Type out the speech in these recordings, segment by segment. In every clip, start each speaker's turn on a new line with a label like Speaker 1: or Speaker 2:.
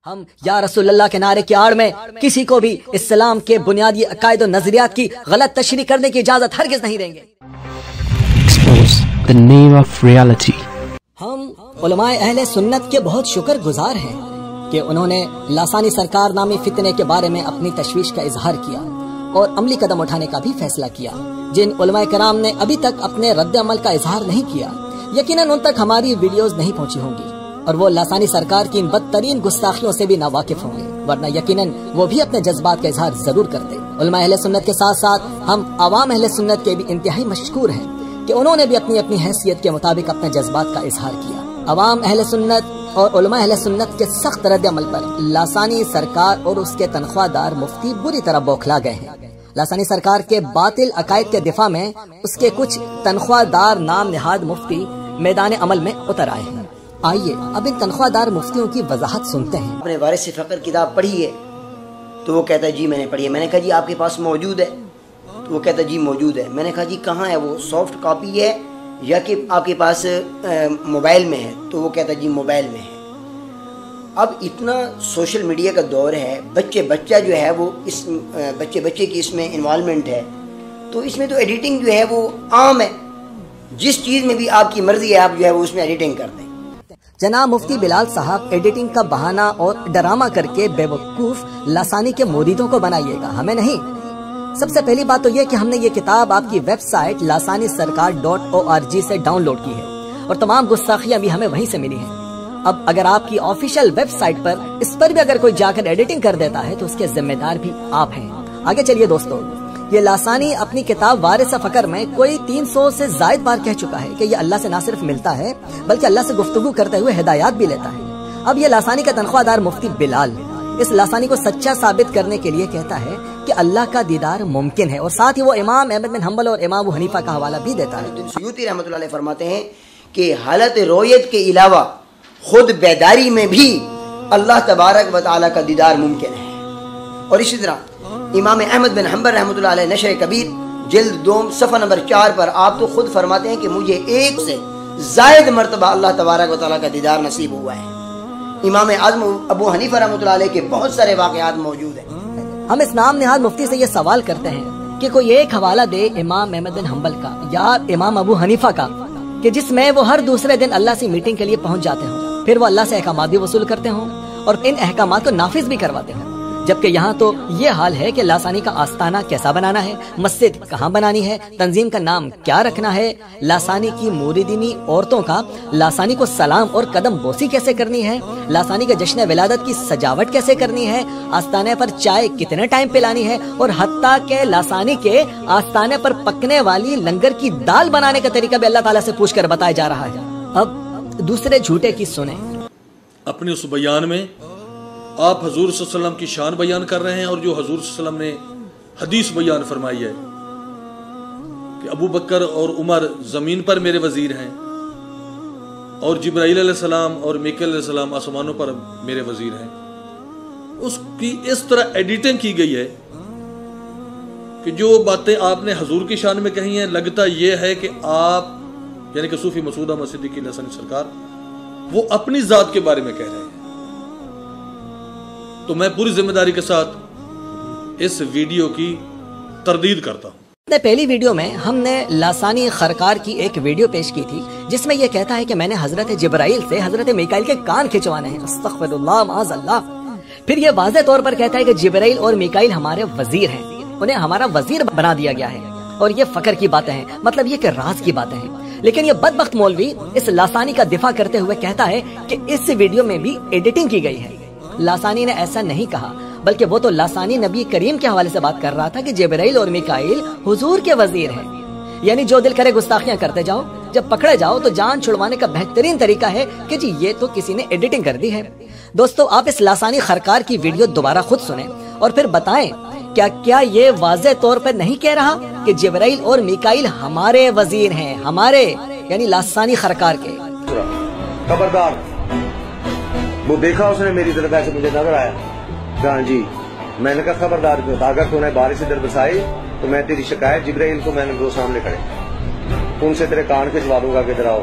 Speaker 1: ہم یا رسول اللہ کے نعرے کی آڑ میں کسی کو بھی اسلام کے بنیادی عقائد و نظریات کی غلط تشریح کرنے کی اجازت ہرگز نہیں دیں گے۔ ہم علماء اہل سنت کے بہت شکر گزار ہیں کہ انہوں نے لاسانی سرکار نامی فتنے کے بارے میں اپنی تشویش کا اظہار کیا اور عملی قدم اٹھانے کا بھی فیصلہ کیا۔ جن علماء کرام نے ابھی تک اپنے رد عمل کا اظہار نہیں کیا، یقیناً ان تک ہماری ویڈیوز نہیں پہنچی ہوں گی اور وہ لاسانی سرکار کی ان بدترین گستاخیوں سے بھی ناواقف ہوں گے، ورنہ یقیناً وہ بھی اپنے جذبات کا اظہار ضرور کرتے۔ علماء اہل سنت کے ساتھ ساتھ ہم عوام اہل سنت کے بھی انتہائی مشکور ہیں کہ انہوں نے بھی اپنی اپنی حیثیت کے مطابق اپنے جذبات کا اظہار کیا۔ عوام اہل سنت اور علماء اہل سنت کے سخت رد عمل پر لاسانی سرکار اور اس کے تنخواہ دار مفتی بری طرح بوکھلا گئے ہیں۔ لاسانی سرکار کے باطل عقائد کے دفاع میں اس کے کچھ تنخواہ دار نام نہاد مفتی میدان عمل میں اتر آئے ہیں۔ آئیے اب ان تنخواہ دار مفتیوں کی وضاحت سنتے ہیں۔
Speaker 2: اپنے وارث فقر کتاب پڑھی ہے تو وہ کہتا ہے جی میں نے پڑھی ہے۔ میں نے کہا جی آپ کے پاس موجود ہے؟ تو وہ کہتا ہے جی موجود ہے۔ میں نے کہا جی کہاں ہے وہ، سافٹ کاپی ہے یا کہ آپ کے پاس موبائل میں ہے؟ تو وہ کہتا ہے جی موبائل میں ہے۔ اب اتنا سوشل میڈیا کا دور ہے، بچہ جو ہے وہ اس بچے کی اس میں انوالومنٹ ہے، تو اس میں تو ایڈیٹنگ جو ہے وہ عام ہے۔ جس چیز میں بھی آپ کی مرضی ہے آپ جو ہے وہ اس میں ایڈیٹنگ کر دیں۔
Speaker 1: جناب مفتی بلال صاحب ایڈیٹنگ کا بہانہ اور ڈرامہ کر کے بے وقوف لاسانی کے مریدوں کو بنائیے گا، ہمیں نہیں۔ سب سے پہلی بات تو یہ کہ ہم نے یہ کتاب آپ کی ویب سائٹ لاسانی سرکار.org سے ڈاؤن لوڈ کی ہے اور تمام گستاخیاں بھی ہمیں وہیں سے ملی ہیں۔ اب اگر آپ کی آفیشیل ویب سائٹ پر اس پر بھی اگر کوئی جا کر ایڈیٹنگ کر دیتا ہے تو اس کے ذمہ دار بھی آپ ہیں۔ آگے چلیے دوستو، یہ لاسانی اپنی کتاب وارث فقر میں کوئی 300 سے زائد بار کہہ چکا ہے کہ یہ اللہ سے نہ صرف ملتا ہے بلکہ اللہ سے گفتگو کرتے ہوئے ہدایات بھی لیتا ہے۔ اب یہ لاسانی کا تنخواہ دار مفتی بلال اس لاسانی کو سچا ثابت کرنے کے لیے کہتا ہے کہ اللہ کا دیدار ممکن ہے، اور ساتھ ہی وہ امام احمد بن حنبل اور امام ابو حنیفہ کا حوالہ بھی دیتا ہے۔
Speaker 2: سیوطی رحمۃ اللہ علیہ فرماتے ہیں کہ حالت رویت کے علاوہ خود بیداری میں بھی اللہ تبارک و تعالیٰ کا دیدار ممکن ہے۔ اور اسی طرح امام احمد بن حنبل رحمۃ اللہ علیہ نشر کبیر جلد 2 صفحہ نمبر 4 پر آپ تو خود فرماتے ہیں کہ مجھے 1 سے زائد مرتبہ اللہ تبارک و تعالیٰ کا دیدار نصیب ہوا ہے۔ امام اعظم ابو حنیفہ رحمۃ اللہ علیہ کے بہت سارے واقعات موجود ہیں۔
Speaker 1: ہم اس نام نہاد مفتی سے یہ سوال کرتے ہیں کہ کوئی ایک حوالہ دے امام احمد بن حنبل کا یا امام ابو حنیفہ کا کہ جس میں وہ ہر دوسرے دن اللہ سے میٹنگ کے لیے پہنچ جاتے ہوں، پھر وہ اللہ سے احکامات بھی وصول کرتے ہوں اور ان احکامات کو نافذ بھی کرواتے ہیں، جبکہ یہاں تو یہ حال ہے کہ لاسانی کا آستانہ کیسا بنانا ہے، مسجد کہاں بنانی ہے، تنظیم کا نام کیا رکھنا ہے، لاسانی کی موریدینی عورتوں کا لاسانی کو سلام اور قدم بوسی کیسے کرنی ہے، لاسانی کے جشن ولادت کی سجاوٹ کیسے کرنی ہے، آستانے پر چائے کتنے ٹائم پلانی ہے، اور حتیٰ کہ لاسانی کے آستانے پر پکنے والی لنگر کی دال بنانے کا طریقہ بھی اللہ تعالیٰ سے پوچھ کر بتایا جا رہا ہے۔ اب دوسرے جھوٹے کی سنیں۔
Speaker 3: اپنے اس بیان میں آپ حضور صلی اللہ علیہ وسلم کی شان بیان کر رہے ہیں، اور جو حضور صلی اللہ علیہ وسلم نے حدیث بیان فرمائی ہے کہ ابو بکر اور عمر زمین پر میرے وزیر ہیں اور جبرائیل علیہ السلام اور میکل علیہ السلام آسمانوں پر میرے وزیر ہیں، اس کی اس طرح ایڈیٹنگ کی گئی ہے کہ جو باتیں آپ نے حضور کی شان میں کہی ہیں لگتا یہ ہے کہ آپ یعنی کہ صوفی مسعود احمد صدیقی لاسانی سرکار وہ اپنی ذات کے بارے میں کہہ رہے ہیں۔ تو میں پوری ذمہ داری کے ساتھ اس ویڈیو کی تردید کرتا ہوں۔
Speaker 1: پہلی ویڈیو میں ہم نے لاسانی خرکار کی ایک ویڈیو پیش کی تھی جس میں یہ کہتا ہے کہ میں نے حضرت جبرائیل سے حضرت میکائیل کے کان کھچوانے ہیں، استغفر اللہ معاذ اللہ۔ پھر یہ واضح طور پر کہتا ہے کہ جبرائیل اور میکائیل ہمارے وزیر ہیں، انہیں ہمارا وزیر بنا دیا گیا ہے، اور یہ فخر کی باتیں ہیں، مطلب یہ کہ راز کی باتیں ہیں۔ لیکن یہ بدبخت مولوی اس لاسانی کا دفاع کرتے ہوئے کہتا ہے کہ اس ویڈیو میں بھی ایڈیٹنگ کی گئی ہے۔ لاسانی نے ایسا نہیں کہا، بلکہ وہ تو لاسانی نبی کریم کے حوالے سے بات کر رہا تھا کہ جبرائیل اور میکائیل حضور کے وزیر ہیں۔ یعنی جو دل کرے گستاخیاں کرتے جاؤ، جب پکڑے جاؤ تو جان چھڑوانے کا بہترین طریقہ ہے کہ جی یہ تو کسی نے ایڈیٹنگ کر دی ہے۔ دوستو آپ اس لاسانی خرکار کی ویڈیو دوبارہ خود سنیں اور پھر بتائیں کیا یہ واضح طور پر نہیں کہہ رہا کہ جبرائیل اور میکائیل ہمارے وزیر ہیں، ہمارے یعنی لاسانی خرکار کے۔
Speaker 4: خبردار، وہ دیکھا اس نے میری طرف ایسے مجھے نظر آیا، ہاں جی، میں نے کہا خبردار، اگر تو نے بارش ادھر بسائی تو میں تیری شکایت جبرائیل کو میں نے وہ سامنے کھڑے ان سے تیرے کان کھچوا دوں گا کہ ادھر آؤ۔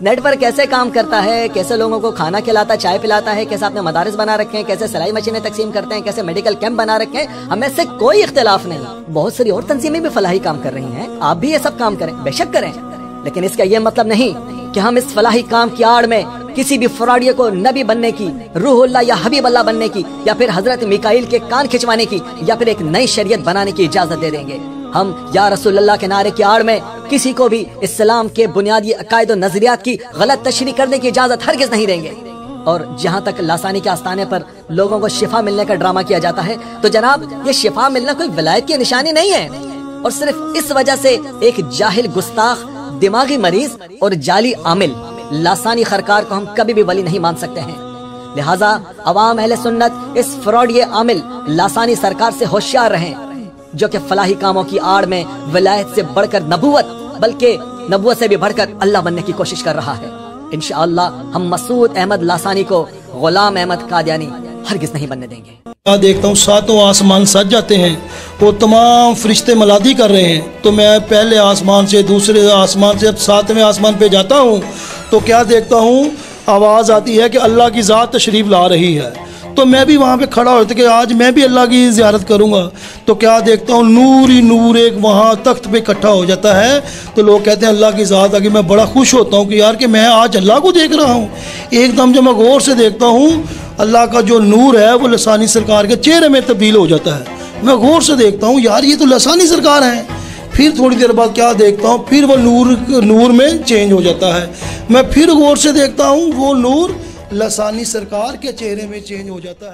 Speaker 1: نیٹ ورک کیسے کام کرتا ہے، کیسے لوگوں کو کھانا کھلاتا، چائے پلاتا ہے، کیسے آپ نے مدارس بنا رکھے ہیں، کیسے سلائی مشینیں تقسیم کرتے ہیں، کیسے میڈیکل کیمپ بنا رکھے ہیں، ہمیں سے کوئی اختلاف نہیں۔ بہت ساری اور تنظیمیں بھی فلاحی کام کر رہی ہیں، آپ بھی یہ سب کام کریں، بے شک کریں، لیکن اس کا یہ مطلب نہیں کہ ہم اس فلاحی کام کی آڑ میں کسی بھی فراڈیے کو نبی بننے کی، روح اللہ یا حبیب اللہ بننے کی، یا پھر حضرت میکائیل کے کان کھچوانے کی، یا پھر ایک نئی شریعت بنانے کی اجازت دے دیں گے۔ ہم یا رسول اللہ کے نعرے کی آڑ میں کسی کو بھی اسلام کے بنیادی عقائد و نظریات کی غلط تشریح کرنے کی اجازت ہرگز نہیں دیں گے۔ اور جہاں تک لاسانی کے آستانے پر لوگوں کو شفا ملنے کا ڈرامہ کیا جاتا ہے، تو جناب یہ شفا ملنا کوئی ولایت کی نشانی نہیں ہے، اور صرف اس وجہ سے ایک جاہل، گستاخ، دماغی مریض اور جعلی عامل لاسانی خرکار کو ہم کبھی بھی ولی نہیں مان سکتے ہیں۔ لہٰذا عوام اہل سنت اس فراڈی عامل لاسانی سرکار سے ہوشیار رہیں، جو کہ فلاحی کاموں کی آڑ میں ولایت سے بڑھ کر نبوت، بلکہ نبوت سے بھی بڑھ کر اللہ بننے کی کوشش کر رہا ہے۔ انشاءاللہ ہم مسعود احمد لاسانی کو غلام احمد قادیانی ہرگز نہیں بننے دیں گے۔
Speaker 5: دیکھتا ہوں ساتوں آسمان سج جاتے ہیں، وہ تمام فرشتے ملادی کر رہے ہیں، تو میں پہلے آسمان سے دوسرے آسمان سے اب 7ویں آسمان پہ جاتا ہوں، تو کیا دیکھتا ہوں، آواز آتی ہے کہ اللہ کی ذات تشریف لا رہی ہے۔ تو میں بھی وہاں پہ کھڑا ہوتا کہ آج میں بھی اللہ کی زیارت کروں گا، تو کیا دیکھتا ہوں نور ہی نور ایک وہاں تخت پہ اکٹھا ہو جاتا ہے، تو لوگ کہتے ہیں اللہ کی ذات آگے، میں بڑا خوش ہوتا ہوں کہ یار کہ میں آج اللہ کو دیکھ رہا ہوں۔ ایک دم جب میں غور سے دیکھتا ہوں، اللہ کا جو نور ہے وہ لسانی سرکار کے چہرے میں تبدیل ہو جاتا ہے۔ میں غور سے دیکھتا ہوں یار یہ تو لسانی سرکار ہیں، پھر تھوڑی دیر بعد کیا دیکھتا ہوں، پھر وہ نور میں چینج ہو جاتا ہے۔ میں پھر غور سے دیکھتا ہوں وہ نور لسانی سرکار کے چہرے میں چینج ہو جاتا ہے۔